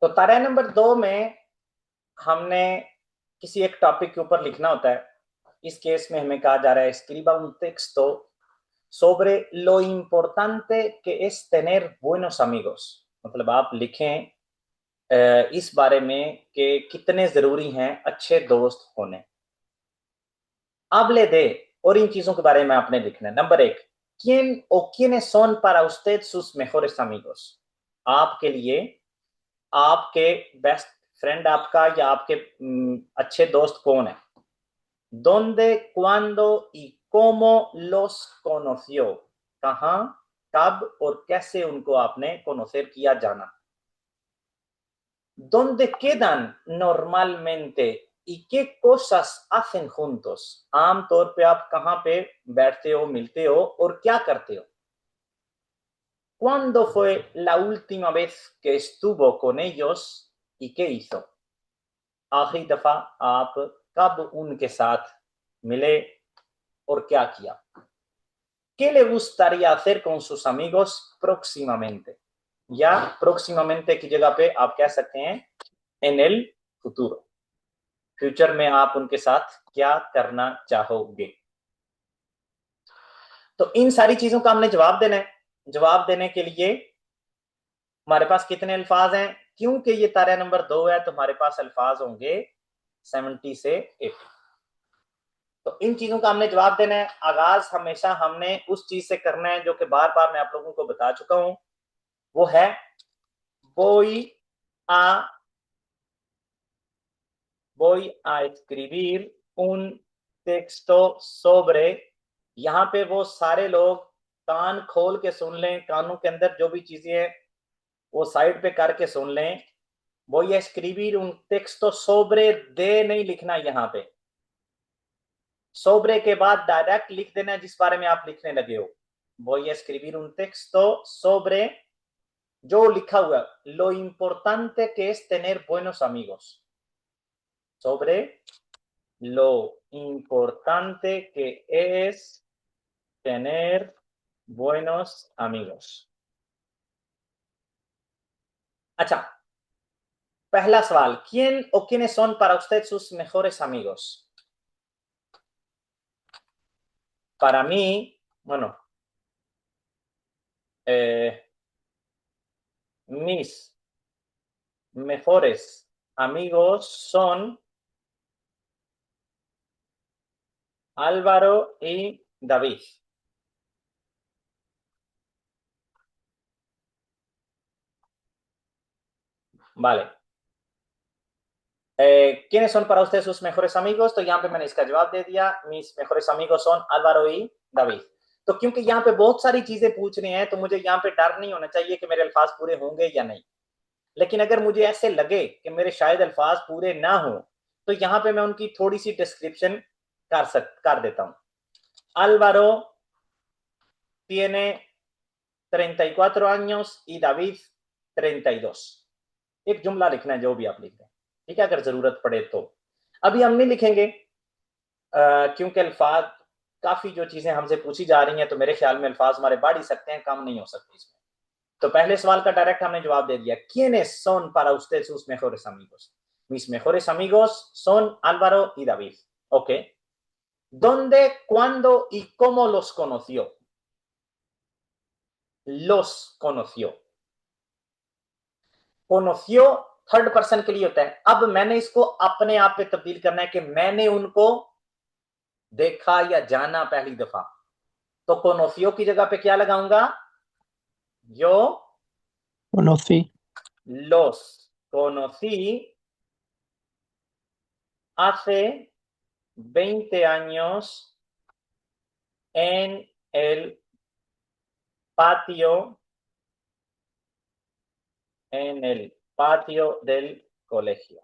तो तारा नंबर 2 में हमने किसी एक टॉपिक के ऊपर लिखना होता है। इस केस में हमें कहा जा रहा है escriba un texto sobre lo importante que es tener buenos amigos। मतलब आप लिखें इस बारे में कि कितने जरूरी हैं अच्छे दोस्त होने। हable de और इन चीजों के बारे में आपने लिखना है। Number 1, quién o quiénes son para usted sus mejores amigos। आपके लिए आपके बेस्ट फ्रेंड आपका या आपके अच्छे दोस्त कौन है। ¿Dónde, cuándo y cómo los conoció? कहाँ, कब और कैसे उनको आपने conocer किया जाना। ¿Dónde quedan normalmente y qué cosas hacen juntos? आमतौर पे आप कहाँ पे बैठते हो, मिलते हो और क्या करते हो। ¿Cuándo fue la última vez que estuvo con ellos y qué hizo? आखिरी दफा आप कब उनके साथ मिले और क्या किया। ¿Qué le gustaría hacer con sus amigos próximamente? या próximamente की जगह पे आप कह सकते हैं en el futuro। फ्यूचर में आप उनके साथ क्या करना चाहोगे। तो इन सारी चीजों का हमने जवाब देना है। जवाब देने के लिए हमारे पास कितने अल्फाज हैं, क्योंकि ये तारा नंबर 2 है तो हमारे पास अल्फाज होंगे 70 से 80। तो इन चीजों का हमने जवाब देना है। आगाज हमेशा हमने उस चीज से करना है जो कि बार बार मैं आप लोगों को बता चुका हूं, वो है voy a voy a escribir un texto sobre। यहां पे वो सारे लोग कान खोल के सुन लें, कानों के अंदर जो भी चीजें हैं वो साइड पे करके सुन लें। voy a escribir un texto sobre de नहीं लिखना यहां पे। sobre के बाद डायरेक्ट लिख देना जिस बारे में आप लिखने लगे हो। voy a escribir un texto sobre जो लिखा हुआ lo importante que es tener buenos amigos। sobre lo importante que es tener buenos amigos। अच्छा, पहला सवाल, ¿quién o quiénes son para usted sus mejores amigos? Para mí, bueno, mis mejores amigos son Álvaro y David। Vale, ¿quiénes son para usted sus mejores amigos? तो यहाँ पे मैंने इसका जवाब दे दिया, mis mejores amigos son Álvaro y David। तो क्योंकि यहाँ पे बहुत सारी चीजें पूछनी है तो मुझे यहाँ पे डर नहीं होना चाहिए कि मेरे अल्फाज पूरे होंगे या नहीं। लेकिन अगर मुझे ऐसे लगे कि मेरे शायद अल्फाज पूरे ना हो तो यहाँ पे मैं उनकी थोड़ी सी डिस्क्रिप्शन कर देता हूँ। Álvaro tiene 34 años y David 32। एक जुमला लिखना है जो भी आप लिख रहे हैं, ठीक है, अगर जरूरत पड़े तो। अभी हम नहीं लिखेंगे क्योंकि अल्फाज काफी जो चीजें हमसे पूछी जा रही हैं तो मेरे ख्याल में अल्फाज हमारे बढ़ ही सकते हैं, कम नहीं हो सकते इसमें। तो पहले सवाल का डायरेक्ट हमने जवाब दे दिया, ¿quiénes son para usted sus mejores amigos? Mis mejores amigos son Álvaro y David। Ok. ¿Dónde, cuándo y cómo los conoció? Los conoció। conoció third person के लिए होता है। अब मैंने इसको अपने आप पे तब्दील करना है कि मैंने उनको देखा या जाना पहली दफा। तो conoció की जगह पे क्या लगाऊंगा, yo Conocí los conocí hace 20 años en el patio, en el patio del colegio।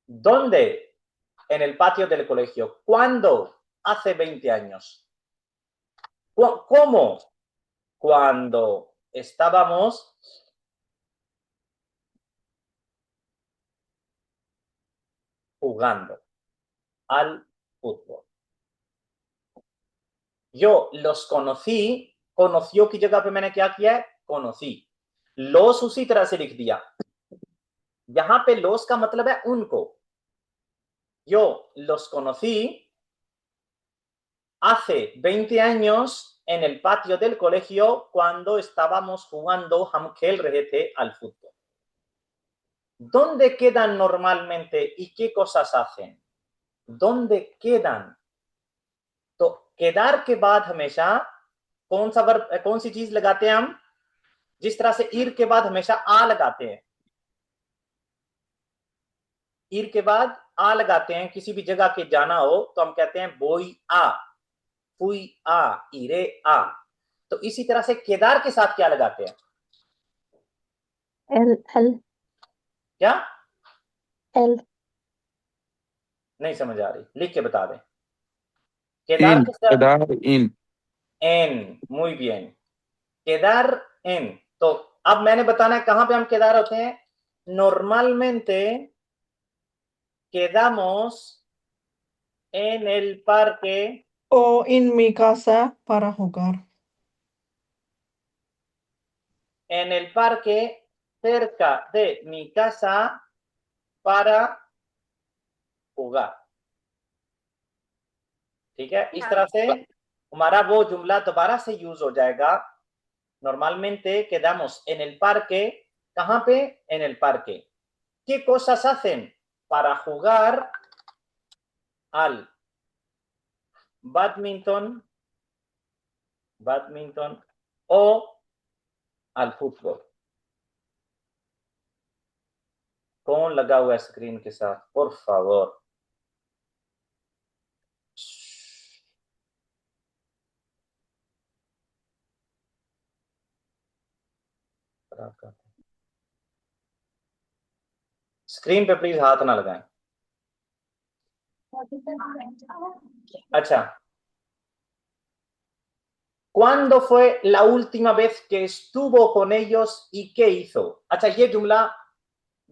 ¿Dónde? En el patio del colegio। ¿Cuándo? Hace 20 años। ¿Cómo? Cuando estábamos jugando al fútbol। Yo los conocí, conoció की जगह पे मैंने क्या किया है, conocí। Loss उसी तरह से लिख दिया। यहां पे लोस का मतलब है उनको। Yo los conocí hace 20 años en el patio del colegio cuando estábamos jugando, हम खेल रहे थे al fútbol. ¿Dónde quedan normalmente y qué cosas hacen? ¿Dónde quedan? तो quedar के बाद हमेशा कौन सी चीज लगाते हैं हम? जिस तरह से ir के बाद हमेशा आ लगाते हैं, ir के बाद आ लगाते हैं, किसी भी जगह के जाना हो तो हम कहते हैं voy a, fui a, iré a। तो इसी तरह से केदार के साथ क्या लगाते हैं? El, क्या el, नहीं समझ आ रही, लिख के बता दें। केदार इन के साथ Kedar in an, muy bien, quedar en। तो अब मैंने बताना है कहां पे हम केदार होते हैं। Normalmente quedamos en el parque, O en mi casa para jugar. en el parque cerca de mi casa para jugar। ठीक है, इस तरह से हमारा वो जुमला दोबारा से यूज हो जाएगा। Normalmente quedamos en el parque, कहां पे? En el parque। ¿Qué cosas hacen para jugar al badminton, badminton o al fútbol? कौन लगा हुआ है स्क्रीन के साथ? por favor। स्क्रीन पे प्लीज हाथ ना लगाएं। अच्छा, ¿cuándo fue la última vez que estuvo con ellos y qué hizo? अच्छा, ये जुमला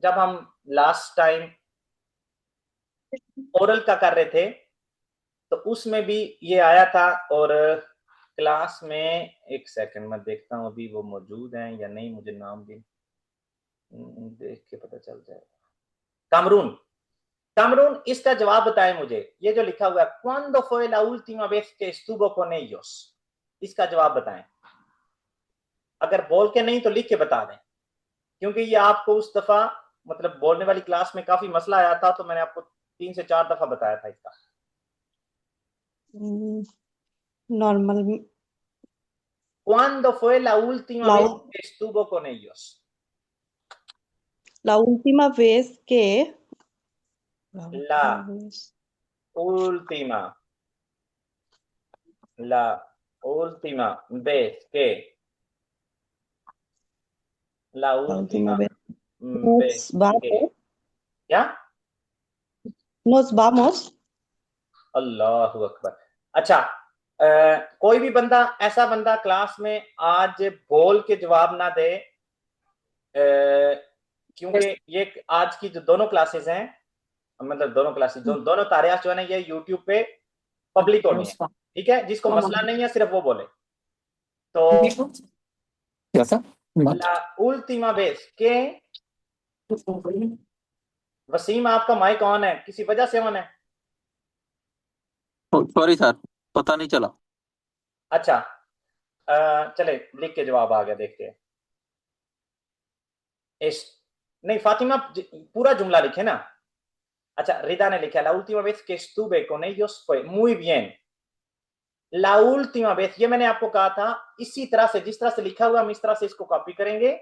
जब हम लास्ट टाइम ओरल का कर रहे थे तो उसमें भी ये आया था। और क्लास में, एक सेकंड मैं देखता हूँ अभी वो मौजूद हैं या नहीं, मुझे नाम भी देख के पता चल जाएगा। कामरून, कामरून, इसका जवाब बताएं मुझे। ये जो लिखा हुआ है cuándo fue la última vez que estuvo con ellos, इसका जवाब बताएं। अगर बोल के नहीं तो लिख के बता दें, क्योंकि ये आपको उस दफा मतलब बोलने वाली क्लास में काफी मसला आया था, तो मैंने आपको 3 से 4 दफा बताया था इसका। normal, ¿Cuándo fue la última vez que estuvo con ellos? la última vez que, La última, la última vez que, la última vez vez nos vamos, que, क्या? nos vamos, अल्लाहु अकबर। अच्छा, कोई भी बंदा, ऐसा बंदा क्लास में आज बोल के जवाब ना दे, क्योंकि ये आज की जो दोनों क्लासेस हैं, मतलब दोनों क्लासेस, दोनों तारियास जो है ना, ये यूट्यूब पे पब्लिक होनी है। ठीक है, जिसको मसला नहीं है सिर्फ वो बोले। तो la última vez que, Wasim आपका माइक ऑन है, किसी वजह से ऑन है? सॉरी सर, पता नहीं चला। अच्छा, चले लिख के जवाब आ गया, देखते हैं। नहीं फातिमा, पूरा जुमला लिखे ना। अच्छा, रिदा ने लिखा la última vez que estuve con ellos fue, muy bien। la última vez, ये मैंने आपको कहा था, इसी तरह से जिस तरह से लिखा हुआ हम इस तरह से इसको कॉपी करेंगे।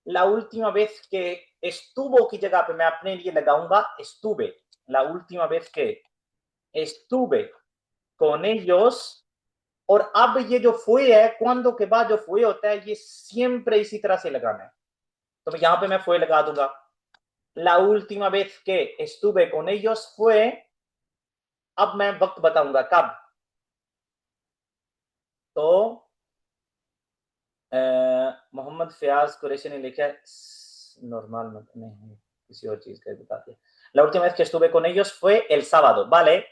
la última vez que estuvo की जगह पे मैं अपने लिए लगाऊंगा estuve। la última vez que estuve con ellos। और अब ये जो fue है, cuando के बाद जो fue होता है, ये siempre इसी तरह से लगाना है। तो यहाँ पे मैं fue लगा दूंगा। la última vez que estuve con ellos fue, अब मैं वक्त बताऊंगा कब। तो मोहम्मद फयाज कुरैशी ने लिखा है, नॉर्मल नहीं, किसी और चीज का बताते हैं। La última vez que estuve con ellos fue el sábado, ¿vale?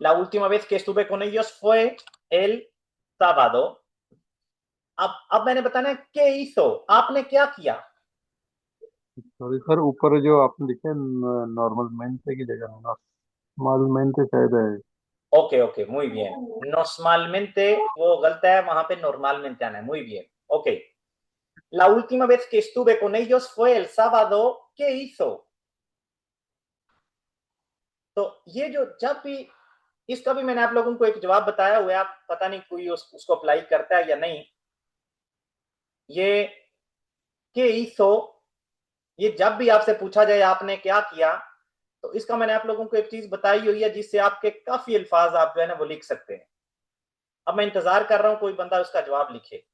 La última vez que estuve con ellos fue el sábado। अब मैंने बताना है que hizo, आपने क्या किया। सॉरी सर, ऊपर जो आपने लिखे नॉर्मलmente की जगह नॉर्मलmente शायद है। Okay okay, muy bien, normalmente वो गलत है, वहां पे normalmente आना है, muy bien, okay. La última vez que estuve con ellos fue el sábado, ¿qué hizo? तो ये जो जब भी, इसका भी मैंने आप लोगों को एक जवाब बताया हुआ है, आप पता नहीं कोई उसको अप्लाई करता है या नहीं। ये के हिस्सो, ये जब भी आपसे पूछा जाए आपने क्या किया, तो इसका मैंने आप लोगों को एक चीज बताई हुई है जिससे आपके काफी अल्फाज आप जो है ना वो लिख सकते हैं। अब मैं इंतजार कर रहा हूं कोई बंदा उसका जवाब लिखे,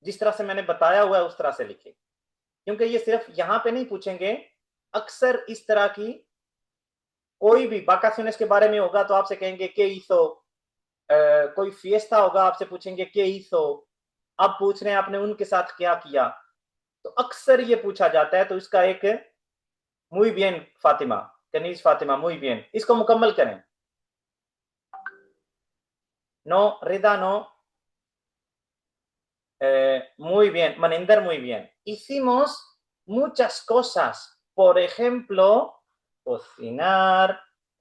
जिस तरह से मैंने बताया हुआ है उस तरह से लिखे, क्योंकि ये सिर्फ यहां पे नहीं पूछेंगे, अक्सर इस तरह की कोई भी वाकाciones के बारे में होगा तो आपसे कहेंगे के हिस्सो, कोई फिएस्टा होगा आपसे पूछेंगे के हिस्सो, अब पूछ रहे हैं आपने उनके साथ क्या किया, तो अक्सर ये पूछा जाता है। तो इसका एक muy bien Fatima, कनीज Fatima, muy bien, इसको मुकम्मल करें। No Rida no, muy bien Maninder, muy bien, hicimos muchas cosas, por ejemplo cocinar,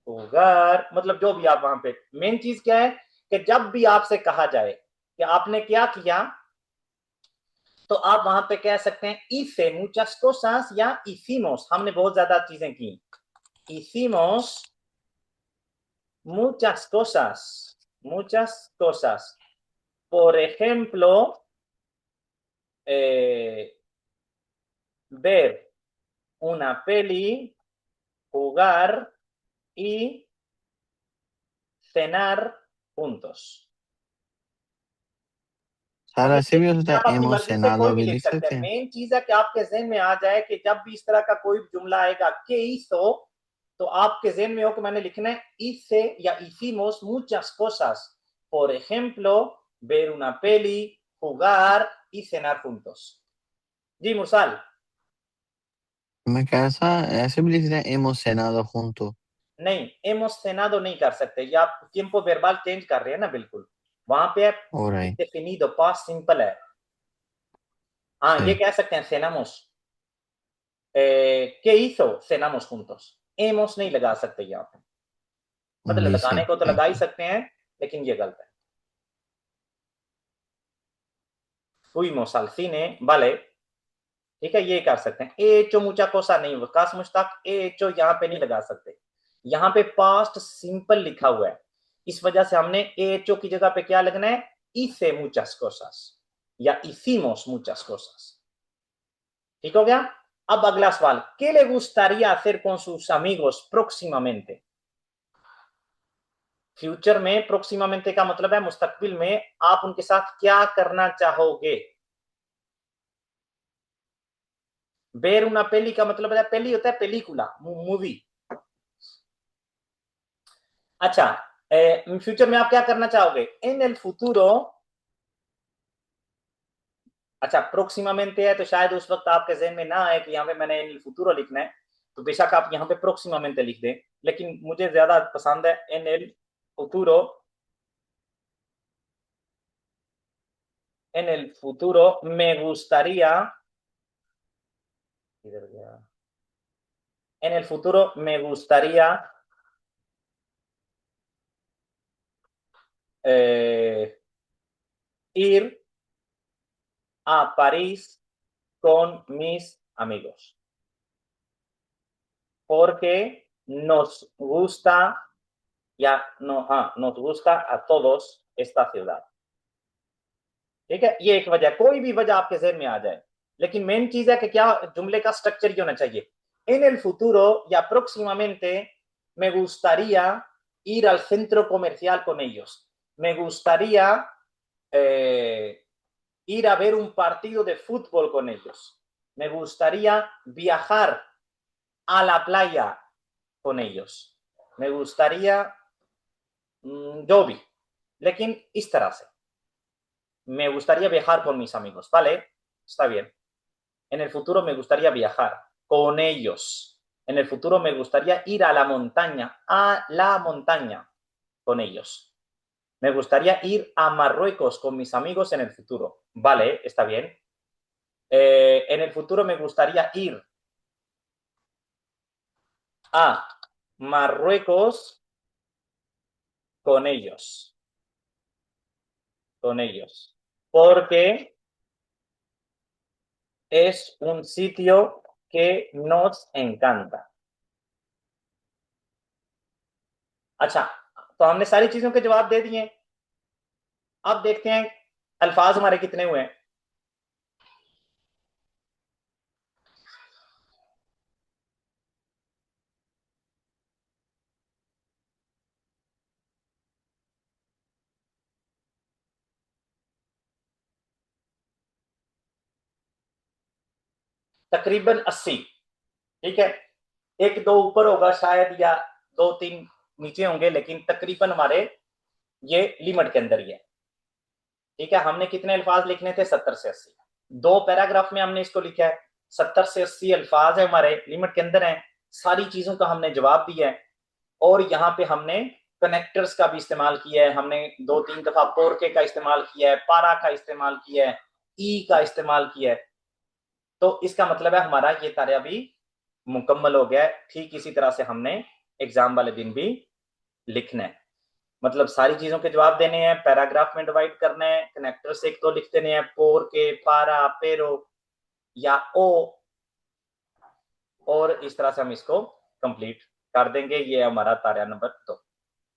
jugar, मतलब जो भी आप वहां पे, मेन चीज क्या है कि जब भी आपसे कहा जाए कि आपने क्या किया, तो आप वहां पे कह सकते हैं hice muchas cosas या hicimos, हमने बहुत ज्यादा चीजें की, hicimos muchas cosas, por ejemplo ver una peli, jugar y cenar juntos। Sir ऐसे भी हो सकता आप है अपनी मर्जी से emocionado कोई भी भी लिख लिख सकते सकते हैं, हैं। मेन चीज है कि आपके जहन में आ जाए कि जब भी इस तरह का कोई जुमला आएगा के हिस्सो, तो आपके जहन में हो कि मैंने लिखना है hice या hicimos muchas cosas, por ejemplo ver una peli, jugar y cenar juntos। जी मुरसाल। मैं कैसा ऐसे भी लिख सकते हैं emocionado junto। नहीं, hemos cenado नहीं कर सकते, ये आप tiempo verbal चेंज कर रहे हैं ना, बिल्कुल वहां पे हो रहा है definido past simple है। हाँ, ये सही। कह सकते हैं cenamos, ¿qué hizo? cenamos juntos, hemos नहीं लगा सकते यहाँ पे, मतलब जी लगाने सही, को तो लगा थैंक ही यू। सकते हैं, लेकिन ये गलत है। fuimos al cine, vale, ठीक है, ये कर सकते हैं। ए चो मुचा कोसा नहीं, वकास मुश्ताक ए चो यहाँ पे नहीं लगा सकते, यहाँ पे पास्ट सिंपल लिखा हुआ है, इस वजह से हमने ए चो की जगह पे क्या लगना है, hice muchas cosas या hicimos muchas cosas। ठीक हो गया। अब अगला सवाल, ¿qué le gustaría hacer con sus amigos próximamente? Future में प्रोक्सिमामेंटे का मतलब है मुस्तकबिल में आप उनके साथ क्या करना चाहोगे। वेर una पेली का मतलब है, पेली होता है पेलिकुला, मूवी। अच्छा, फ्यूचर में आप क्या करना चाहोगे, इन एल futuro, अच्छा प्रोक्सिमामेंटे है तो शायद उस वक्त आपके जहन में ना आए कि यहाँ पे मैंने इन एल futuro लिखना है, तो बेशक आप यहाँ पे प्रोक्सिमामेंटे लिख दें, लेकिन मुझे ज्यादा पसंद है in L futuro, en el futuro me gustaría, en el futuro me gustaría ir a París con mis amigos, porque nos gusta, ya no, nos gusta a todos esta ciudad। ठीक है, ये एक वजह, कोई भी वजह आपके जहन में आ जाए, लेकिन मेन चीज है कि क्या जुमले का स्ट्रक्चर ये होना चाहिए, en el futuro या próximamente me gustaría ir al centro comercial con ellos, me gustaría ir a ver un partido de fútbol con ellos, me gustaría viajar a la playa con ellos, me gustaría जो भी, लेकिन इस तरह से, me gustaría viajar con mis amigos, ¿vale? Está bien. En el futuro me gustaría viajar con ellos. En el futuro me gustaría ir a la montaña con ellos. Me gustaría ir a Marruecos con mis amigos en el futuro. Vale, está bien. En el futuro me gustaría ir a Marruecos con ellos. Con ellos. Porque es un sitio que nos encanta. अच्छा, तो हमने सारी चीजों के जवाब दे दिए। अब देखते हैं अल्फाज हमारे कितने हुए हैं। तकरीबन 80। ठीक है, एक दो ऊपर होगा शायद या दो तीन नीचे होंगे, लेकिन तकरीबन हमारे ये लिमिट के अंदर ही है। ठीक है, हमने कितने अल्फाज लिखने थे? 70 से 80। 2 पैराग्राफ में हमने इसको लिखा है। 70 से 80 अल्फाज है हमारे, लिमिट के अंदर हैं। सारी चीजों का हमने जवाब दिया है और यहाँ पे हमने कनेक्टर्स का भी इस्तेमाल किया है। हमने 2-3 दफा पोरके का इस्तेमाल किया है, पारा का इस्तेमाल किया है, ई का इस्तेमाल किया है। तो इसका मतलब है हमारा ये तारा भी मुकम्मल हो गया है। ठीक इसी तरह से हमने एग्जाम वाले दिन भी लिखना है, मतलब सारी चीजों के जवाब देने हैं, पैराग्राफ में डिवाइड करना है, कनेक्टर से एक तो लिख देने हैं, पोर के, पारा, पेरो या ओ, और इस तरह से हम इसको कंप्लीट कर देंगे। ये हमारा तारा नंबर 2।